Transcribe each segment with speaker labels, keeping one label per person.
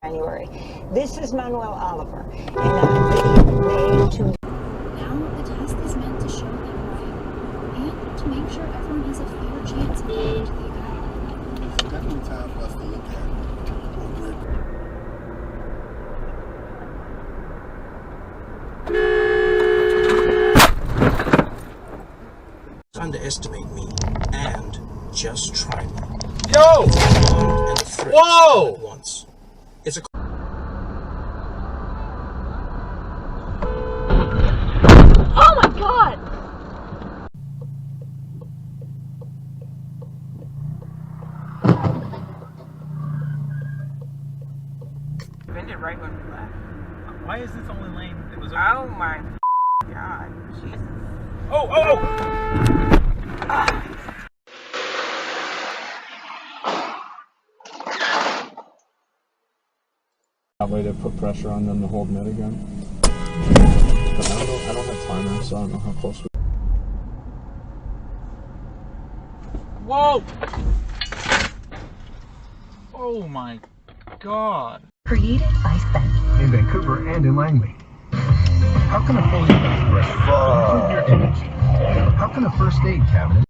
Speaker 1: January. This is Manuel Oliver in a video made to...
Speaker 2: Now the test is meant to show them right and to make sure everyone has a fair chance of getting into the academy.
Speaker 3: It's definitely time for us to look at what
Speaker 4: we're underestimate me and just try me.
Speaker 5: Yo!
Speaker 4: And a threat
Speaker 5: Whoa!
Speaker 4: at once. It's a...
Speaker 2: Oh my god!
Speaker 6: Ended right when we left.
Speaker 5: Why is this only lane that was open?
Speaker 6: Oh my god. Jesus.
Speaker 7: That way to put pressure on them to hold mid again. But I don't have timer, so I don't know how close we...
Speaker 5: Whoa! Oh my god.
Speaker 8: Created by Spank. In Vancouver and in Langley. How can a fully equipped improve your image? How can a first aid cabinet...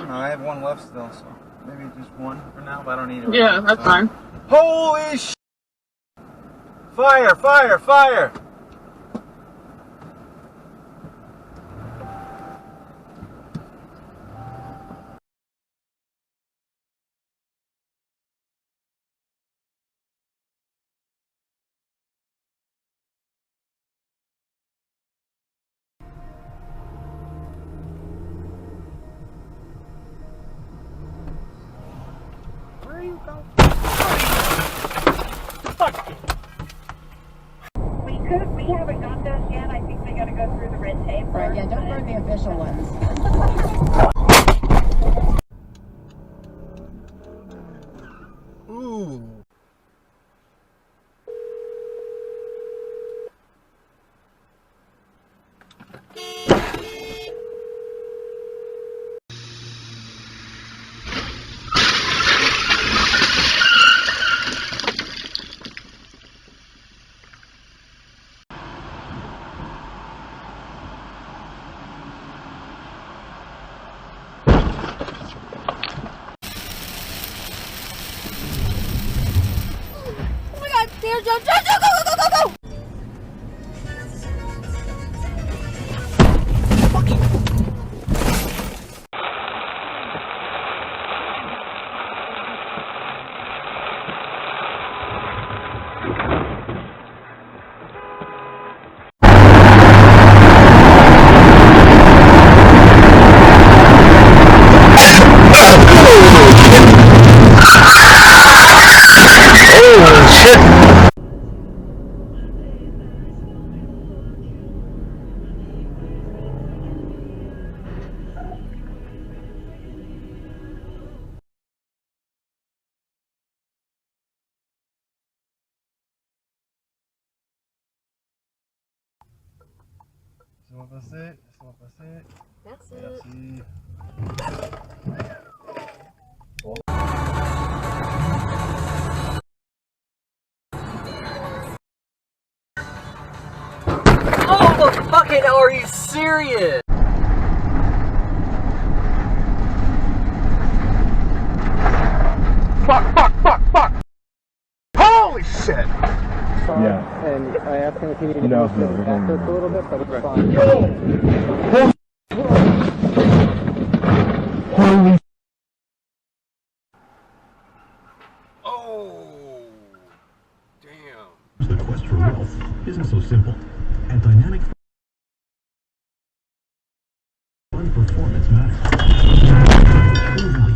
Speaker 5: I have one left still, so maybe just one for now, but I don't need it.
Speaker 6: Yeah, that's fine.
Speaker 5: Holy sh! Fire! Fire! Fire!
Speaker 6: Where are you going?
Speaker 9: We haven't got those yet. I think they gotta go through the red tape.
Speaker 10: Right, yeah, don't burn the official ones.
Speaker 5: Ooh.
Speaker 2: Go, go, go, go, go, go!
Speaker 3: Ça va passer, ça va passer.
Speaker 2: Merci.
Speaker 3: Merci.
Speaker 5: Oh, the fucking hell, are you serious? Fuck! Holy shit!
Speaker 7: Yeah.
Speaker 11: And I asked him if he needed to
Speaker 7: No,
Speaker 11: move
Speaker 7: no,
Speaker 11: backwards a little bit, but it's fine.
Speaker 7: Holy...
Speaker 5: Oh, damn.
Speaker 8: The quest for wealth isn't so simple. At Dynamic, fun performance matters. True value.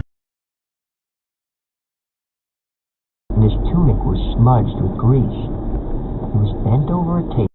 Speaker 12: His tunic was smudged with grease. He was bent over a table.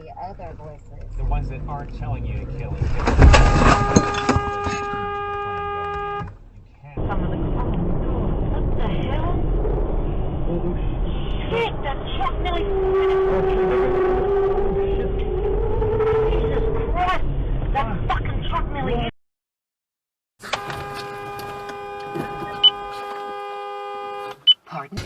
Speaker 1: the other voices.
Speaker 5: The ones that aren't telling you to kill it.
Speaker 9: Some of the what the hell? Shit, that truck nearly. Jesus Christ! That fucking truck nearly. Pardon?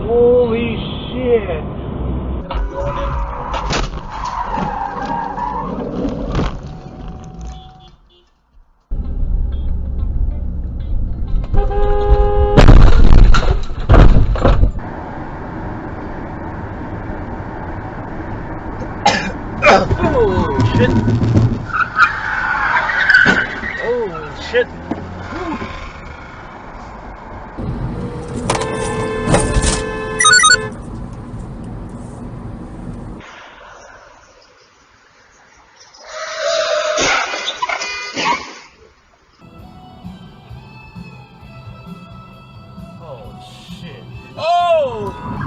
Speaker 11: Holy shit!
Speaker 5: Oh shit! Oh shit! Oh shit! Oh!